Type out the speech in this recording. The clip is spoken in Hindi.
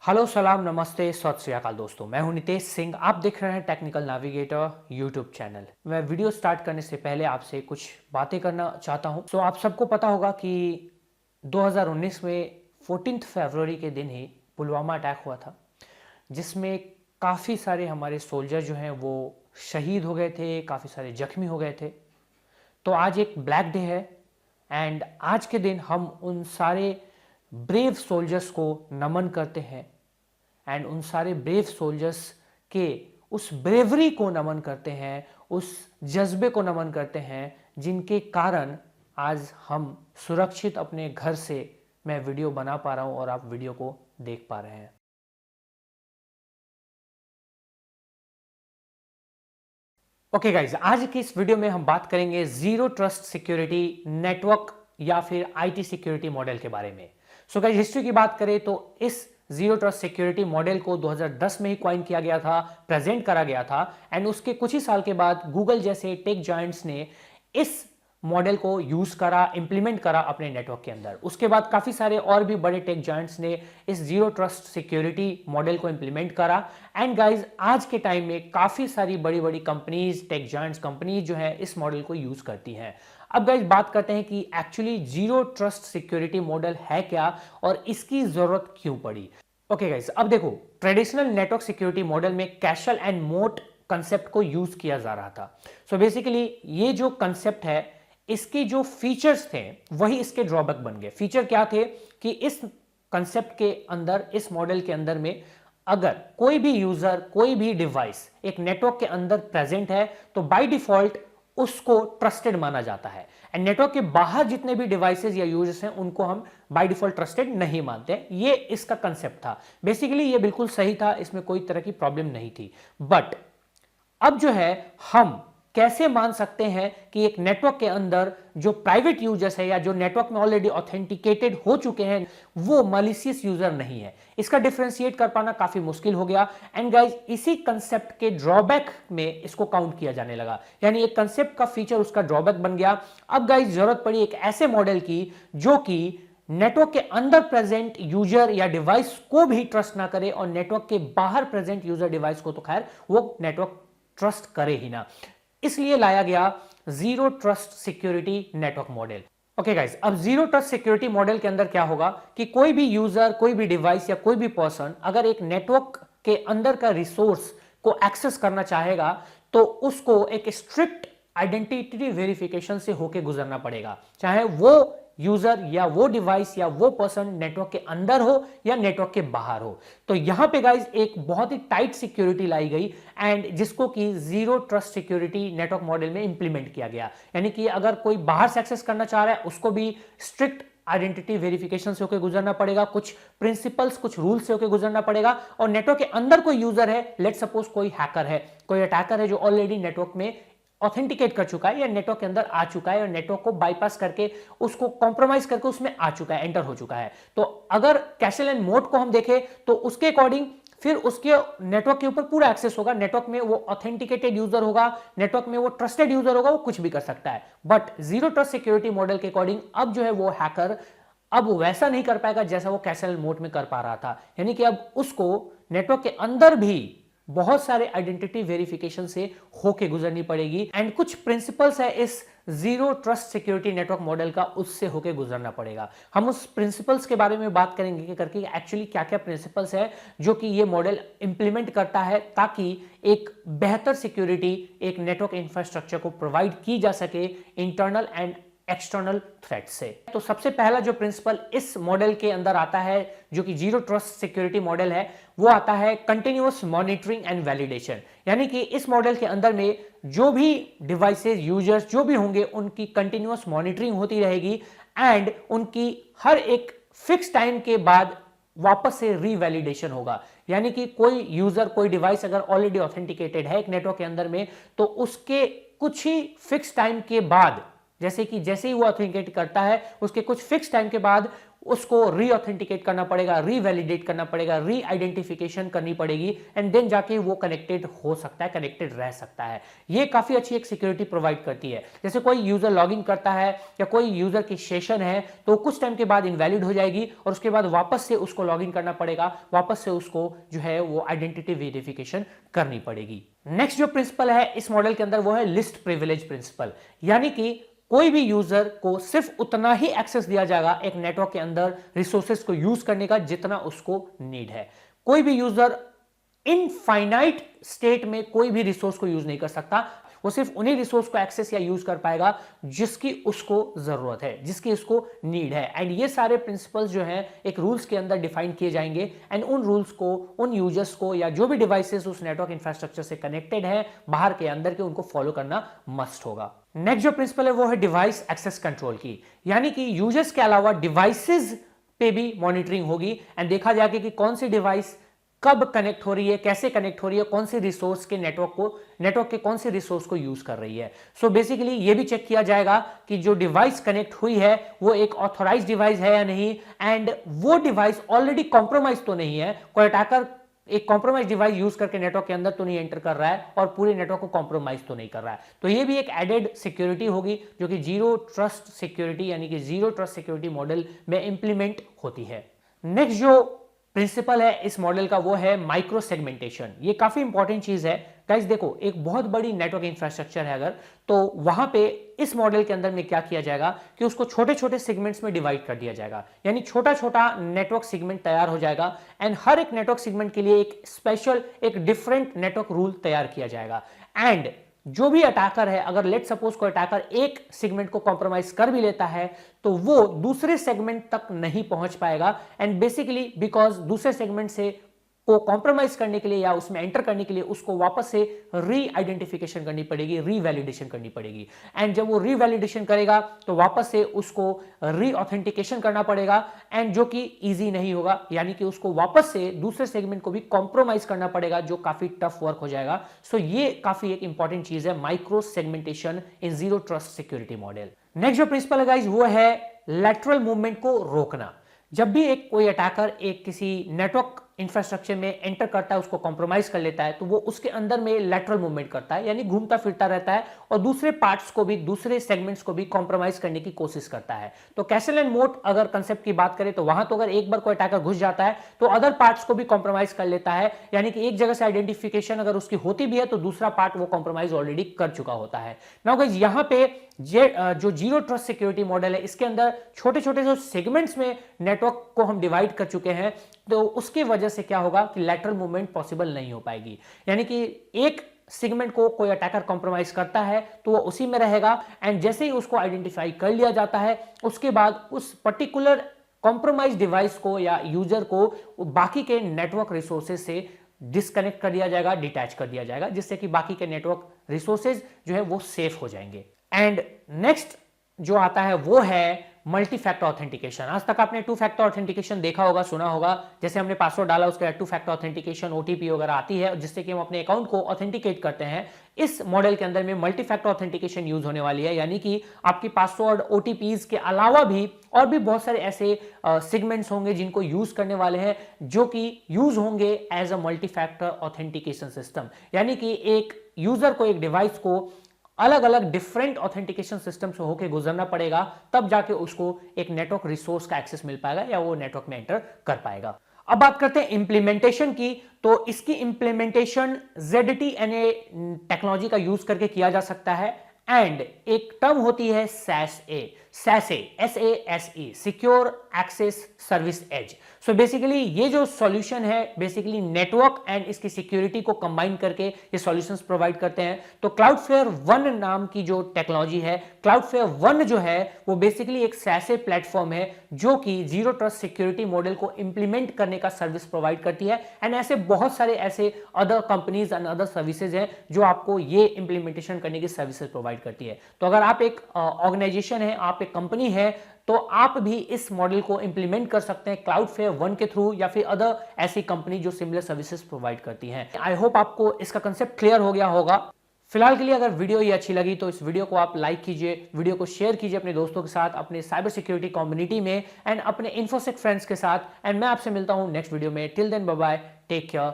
हेलो सलाम नमस्ते सत श्री अकाल दोस्तों, मैं हूं नितेश सिंह। आप देख रहे हैं टेक्निकल नेविगेटर यूट्यूब चैनल। मैं वीडियो स्टार्ट करने से पहले आपसे कुछ बातें करना चाहता हूं। तो आप सबको पता होगा कि 2019 में 14 फरवरी के दिन ही पुलवामा अटैक हुआ था, जिसमें काफ़ी सारे हमारे सोल्जर जो हैं वो शहीद हो गए थे, काफ़ी सारे जख्मी हो गए थे। तो आज एक ब्लैक डे है एंड आज के दिन हम उन सारे ब्रेव सोल्जर्स को नमन करते हैं एंड उन सारे ब्रेव सोल्जर्स के उस ब्रेवरी को नमन करते हैं, उस जज्बे को नमन करते हैं जिनके कारण आज हम सुरक्षित अपने घर से मैं वीडियो बना पा रहा हूं और आप वीडियो को देख पा रहे हैं। ओके गाइज, आज की इस वीडियो में हम बात करेंगे जीरो ट्रस्ट सिक्योरिटी नेटवर्क या फिर आईटी सिक्योरिटी मॉडल के बारे में। सो गाइज, हिस्ट्री की बात करें तो इस जीरो ट्रस्ट सिक्योरिटी मॉडल को 2010 में ही कॉइन किया गया था, प्रेजेंट करा गया था एंड उसके कुछ ही साल के बाद गूगल जैसे टेक जायंट्स ने इस मॉडल को यूज करा, इंप्लीमेंट करा अपने नेटवर्क के अंदर। उसके बाद काफी सारे और भी बड़े टेक जायंट्स ने इस जीरो ट्रस्ट सिक्योरिटी मॉडल को इंप्लीमेंट करा एंड गाइज आज के टाइम में काफी सारी बड़ी बड़ी कंपनीज, टेक जायंट्स कंपनीज जो है इस मॉडल को यूज करती हैं। अब गाइज बात करते हैं कि actually zero trust security model है क्या और इसकी जरूरत क्यों पड़ी। ओके गाइज, अब देखो, ट्रेडिशनल नेटवर्क सिक्योरिटी मॉडल में कैशल एंड मोट कंसेप्ट को यूज किया जा रहा था। सो बेसिकली ये जो कंसेप्ट है, इसके जो फीचर्स थे वही इसके ड्रॉबैक बन गए। फीचर क्या थे कि इस कंसेप्ट के अंदर, इस मॉडल के अंदर में अगर कोई भी यूजर, कोई भी डिवाइस एक नेटवर्क के अंदर प्रेजेंट है तो बाय डिफॉल्ट उसको ट्रस्टेड माना जाता है एंड नेटवर्क के बाहर जितने भी डिवाइसेस या यूजर्स हैं उनको हम बाय डिफॉल्ट ट्रस्टेड नहीं मानते। ये इसका कंसेप्ट था। बेसिकली ये बिल्कुल सही था, इसमें कोई तरह की प्रॉब्लम नहीं थी। बट अब जो है हम कैसे मान सकते हैं कि एक नेटवर्क के अंदर जो प्राइवेट यूजर्स है या जो नेटवर्क में ऑलरेडी ऑथेंटिकेटेड हो चुके हैं वो मलिशियस यूजर नहीं है। इसका डिफरेंशिएट कर पाना काफी मुश्किल हो गया एंड गाइज इसी कंसेप्ट के ड्रॉबैक में इसको काउंट किया जाने लगा, यानी एक कंसेप्ट का फीचर उसका ड्रॉबैक बन गया। अब गाइज जरूरत पड़ी एक ऐसे मॉडल की जो कि नेटवर्क के अंदर प्रेजेंट यूजर या डिवाइस को भी ट्रस्ट ना करे और नेटवर्क के बाहर प्रेजेंट यूजर डिवाइस को तो खैर वो नेटवर्क ट्रस्ट करे ही ना। इसलिए लाया गया zero trust security network model. Okay guys, अब जीरो ट्रस्ट सिक्योरिटी मॉडल के अंदर क्या होगा कि कोई भी यूजर, कोई भी डिवाइस या कोई भी पर्सन अगर एक नेटवर्क के अंदर का रिसोर्स को एक्सेस करना चाहेगा तो उसको एक स्ट्रिक्ट आइडेंटिटी वेरिफिकेशन से होके गुजरना पड़ेगा, चाहे वो यूजर या वो डिवाइस या वो पर्सन नेटवर्क के अंदर हो या नेटवर्क के बाहर हो। तो यहां पे गाइज एक बहुत ही टाइट सिक्योरिटी लाई गई एंड जिसको कि zero trust security network model में इंप्लीमेंट किया गया। यानी कि अगर कोई बाहर से एक्सेस करना चाह रहा है उसको भी स्ट्रिक्ट आइडेंटिटी वेरिफिकेशन से होकर गुजरना पड़ेगा, कुछ प्रिंसिपल्स, कुछ रूल से होकर गुजरना पड़ेगा। और नेटवर्क के अंदर कोई यूजर है, लेट सपोज कोई हैकर है, कोई अटैकर है जो ऑलरेडी नेटवर्क में ऑथेंटिकेट कर चुका है या नेटवर्क के अंदर आ चुका है और नेटवर्क को बाईपास करके उसको कॉम्प्रोमाइज करके उसमें आ चुका है, एंटर हो चुका है। तो अगर कैशल एंड मोड को हम देखें तो उसके अकॉर्डिंग फिर उसके नेटवर्क के ऊपर पूरा एक्सेस होगा, नेटवर्क में वो ऑथेंटिकेटेड यूजर होगा, नेटवर्क में वो ट्रस्टेड यूजर होगा, वो कुछ भी कर सकता है। But zero trust security model के अकॉर्डिंग अब जो है वो हैकर अब वैसा नहीं कर पाएगा जैसा वो कैशल मोड में कर पा रहा था। यानी कि अब उसको नेटवर्क के अंदर भी बहुत सारे आइडेंटिटी वेरिफिकेशन से होके गुजरनी पड़ेगी एंड कुछ प्रिंसिपल्स है इस zero trust security network model का, उससे होके गुजरना पड़ेगा। हम उस प्रिंसिपल्स के बारे में बात करेंगे कि करके एक्चुअली क्या क्या प्रिंसिपल्स है जो कि ये मॉडल इंप्लीमेंट करता है ताकि एक बेहतर सिक्योरिटी एक नेटवर्क इंफ्रास्ट्रक्चर को प्रोवाइड की जा सके इंटरनल एंड एक्सटर्नल थ्रेट से। तो सबसे पहला जो प्रिंसिपल इस मॉडल के अंदर आता है जो कि जीरो ट्रस्ट सिक्योरिटी मॉडल है, वो आता है कंटिन्यूअस मॉनिटरिंग एंड वैलिडेशन। यानी कि इस मॉडल के अंदर में जो भी डिवाइसेस, यूजर्स जो भी होंगे उनकी कंटिन्यूअस मॉनिटरिंग होती रहेगी एंड उनकी हर एक फिक्स टाइम के बाद वापस से रीवैलिडेशन होगा। यानी कि कोई यूजर, कोई डिवाइस अगर ऑलरेडी ऑथेंटिकेटेड है एक नेटवर्क के अंदर में तो उसके कुछ ही फिक्स टाइम के बाद जैसे ही वो ऑथेंटिकेट करता है उसके कुछ फिक्स टाइम के बाद उसको री ऑथेंटिकेट करना पड़ेगा, रीवैलिडेट करना पड़ेगा, री आइडेंटिफिकेशन करनी पड़ेगी एंड देन जाके वो कनेक्टेड हो सकता है, कनेक्टेड रह सकता है। ये काफी अच्छी एक सिक्योरिटी प्रोवाइड करती है। जैसे कोई यूजर लॉगिन करता है या कोई यूजर की सेशन है तो कुछ टाइम के बाद इनवैलिड हो जाएगी और उसके बाद वापस से उसको लॉगिन करना पड़ेगा, वापस से उसको जो है वो आइडेंटिटी वेरिफिकेशन करनी पड़ेगी। नेक्स्ट जो प्रिंसिपल है इस मॉडल के अंदर वो है लिस्ट प्रिविलेज प्रिंसिपल, यानी कि कोई भी यूजर को सिर्फ उतना ही एक्सेस दिया जाएगा एक नेटवर्क के अंदर रिसोर्सेज को यूज करने का जितना उसको नीड है। कोई भी यूजर इनफाइनाइट स्टेट में कोई भी रिसोर्स को यूज नहीं कर सकता, वो सिर्फ उन्हीं रिसोर्स को एक्सेस या यूज कर पाएगा जिसकी उसको जरूरत है, जिसकी उसको नीड है। एंड ये सारे प्रिंसिपल्स जो हैं एक रूल्स के अंदर डिफाइन किए जाएंगे एंड उन रूल्स को उन यूजर्स को या जो भी डिवाइसेस उस नेटवर्क इंफ्रास्ट्रक्चर से कनेक्टेड है बाहर के अंदर के, उनको फॉलो करना मस्ट होगा। नेक्स्ट जो प्रिंसिपल है वो है डिवाइस एक्सेस कंट्रोल की, यानी कि यूजर्स के अलावा डिवाइसेस पे भी मॉनिटरिंग होगी एंड देखा जाएगा कि कौन सी डिवाइस कब कनेक्ट हो रही है, कैसे कनेक्ट हो रही है, कौन से रिसोर्स के नेटवर्क के कौन से रिसोर्स को यूज कर रही है। सो बेसिकली ये भी चेक किया जाएगा कि जो डिवाइस कनेक्ट हुई है वो एक ऑथोराइज्ड डिवाइस है या नहीं, एंड वो डिवाइस ऑलरेडी कॉम्प्रोमाइज तो नहीं है, कोई अटैकर एक कॉम्प्रोमाइज डिवाइस यूज करके नेटवर्क के अंदर तो नहीं एंटर कर रहा है और पूरे नेटवर्क को कॉम्प्रोमाइज तो नहीं कर रहा है। तो ये भी एक एडेड सिक्योरिटी होगी जो कि जीरो ट्रस्ट सिक्योरिटी यानी कि जीरो ट्रस्ट सिक्योरिटी मॉडल में इंप्लीमेंट होती है। नेक्स्ट जो प्रिंसिपल है इस मॉडल का वो है माइक्रो सेगमेंटेशन। ये काफी इंपॉर्टेंट चीज है गाइस। देखो एक बहुत बड़ी नेटवर्क इंफ्रास्ट्रक्चर है अगर, तो वहां पे इस मॉडल के अंदर में क्या किया जाएगा कि उसको छोटे छोटे सेगमेंट्स में डिवाइड कर दिया जाएगा, यानी छोटा छोटा नेटवर्क सेगमेंट तैयार हो जाएगा एंड हर एक नेटवर्क सेगमेंट के लिए एक स्पेशल एक डिफरेंट नेटवर्क रूल तैयार किया जाएगा। एंड जो भी अटैकर है, अगर लेट सपोज कोई अटैकर एक सेगमेंट को कॉम्प्रोमाइज कर भी लेता है तो वो दूसरे सेगमेंट तक नहीं पहुंच पाएगा एंड बेसिकली बिकॉज दूसरे सेगमेंट से को कॉम्प्रोमाइज करने के लिए या उसमें एंटर करने के लिए उसको वापस से री आइडेंटिफिकेशन करनी पड़ेगी, रीवैलिडेशन करनी पड़ेगी। एंड जब वो रीवैलिडेशन करेगा तो वापस से उसको री ऑथेंटिकेशन करना पड़ेगा एंड जो कि इजी नहीं होगा, यानी कि उसको वापस से दूसरे सेगमेंट को भी कॉम्प्रोमाइज करना पड़ेगा जो काफी टफ वर्क हो जाएगा। सो ये काफी एक इंपॉर्टेंट चीज है micro segmentation in zero trust security model. Next जो प्रिंसिपल है गाइस वो है लैटरल मूवमेंट को रोकना। जब भी एक कोई अटैकर एक किसी नेटवर्क इंफ्रास्ट्रक्चर में एंटर करता है, उसको कॉम्प्रोमाइज कर लेता है, तो वो उसके अंदर में लैटरल मूवमेंट करता है, यानी घूमता फिरता रहता है और दूसरे पार्ट्स को भी, दूसरे सेगमेंट्स को भी कॉम्प्रोमाइज करने की कोशिश करता है। तो कैसल एंड मोट अगर कंसेप्ट की बात करें तो वहां तो अगर एक बार कोई अटैकर घुस जाता है तो अदर पार्ट्स को भी कॉम्प्रोमाइज कर लेता है, यानी कि एक जगह से आइडेंटिफिकेशन अगर उसकी होती भी है तो दूसरा पार्ट वो कॉम्प्रोमाइज ऑलरेडी कर चुका होता है। नाउ गाइस यहां पे जो जीरो ट्रस्ट सिक्योरिटी मॉडल है इसके अंदर छोटे छोटे जो सेगमेंट्स में नेटवर्क को हम डिवाइड कर चुके हैं, तो उसकी वजह से क्या होगा कि लैटरल मूवमेंट पॉसिबल नहीं हो पाएगी। यानी कि एक सेगमेंट को कोई अटैकर कॉम्प्रोमाइज करता है तो वो उसी में रहेगा एंड जैसे ही उसको आइडेंटिफाई कर लिया जाता है उसके बाद उस पर्टिकुलर कॉम्प्रोमाइज डिवाइस को या यूजर को बाकी के नेटवर्क रिसोर्सेज से डिस्कनेक्ट कर दिया जाएगा, डिटैच कर दिया जाएगा, जिससे कि बाकी के नेटवर्क रिसोर्सेज जो है वो सेफ हो जाएंगे। एंड नेक्स्ट जो आता है वो है मल्टी फैक्टर ऑथेंटिकेशन। आज तक आपने टू फैक्टर ऑथेंटिकेशन देखा होगा, सुना होगा, जैसे हमने पासवर्ड डाला उसके बाद टू फैक्टर ऑथेंटिकेशन ओटीपी वगैरह आती है जिससे कि हम अपने अकाउंट को ऑथेंटिकेट करते हैं। इस मॉडल के अंदर में मल्टी फैक्टर ऑथेंटिकेशन यूज होने वाली है, यानी कि आपकी पासवर्ड ओटीपीज के अलावा भी और भी बहुत सारे ऐसे सेगमेंट्स होंगे जिनको यूज करने वाले हैं जो कि यूज होंगे as a multi factor authentication system, यानी कि एक यूजर को एक डिवाइस को अलग अलग डिफरेंट ऑथेंटिकेशन सिस्टम से होकर गुजरना पड़ेगा, तब जाके उसको एक नेटवर्क रिसोर्स का एक्सेस मिल पाएगा या वो नेटवर्क में एंटर कर पाएगा। अब बात करते हैं इंप्लीमेंटेशन की, तो इसकी इंप्लीमेंटेशन ZTNA टेक्नोलॉजी का यूज करके किया जा सकता है एंड एक टर्म होती है SASE secure access service edge. So basically ये जो सॉल्यूशन है बेसिकली नेटवर्क एंड इसकी सिक्योरिटी को कंबाइन करके ये सॉल्यूशंस प्रोवाइड करते हैं। तो क्लाउडफ्लेयर 1 नाम की जो टेक्नोलॉजी है, क्लाउडफ्लेयर 1 जो है वो बेसिकली एक SASE प्लेटफॉर्म है जो कि जीरो ट्रस्ट सिक्योरिटी मॉडल को इंप्लीमेंट करने का सर्विस प्रोवाइड करती है एंड ऐसे बहुत सारे ऐसे other companies and other services हैं जो आपको ये इंप्लीमेंटेशन करने की सर्विसेज प्रोवाइड करती है। तो अगर आप एक ऑर्गेनाइजेशन है, आप एक कंपनी है, तो आप भी इस मॉडल को इंप्लीमेंट कर सकते हैं क्लाउडफ्लेयर 1 के थ्रू या फिर अदर ऐसी कंपनी जो सिमिलर सर्विसेज प्रोवाइड करती हैं। आई होप आपको इसका कंसेप्ट क्लियर हो गया होगा। फिलहाल के लिए अगर वीडियो ये अच्छी लगी तो इस वीडियो को आप लाइक कीजिए, वीडियो को शेयर कीजिए अपने दोस्तों के साथ, अपने साइबर सिक्योरिटी कम्युनिटी में एंड अपने इन्फोसेक फ्रेंड्स के साथ। एंड मैं आपसे मिलता हूं नेक्स्ट वीडियो में। Till then bye bye, take care.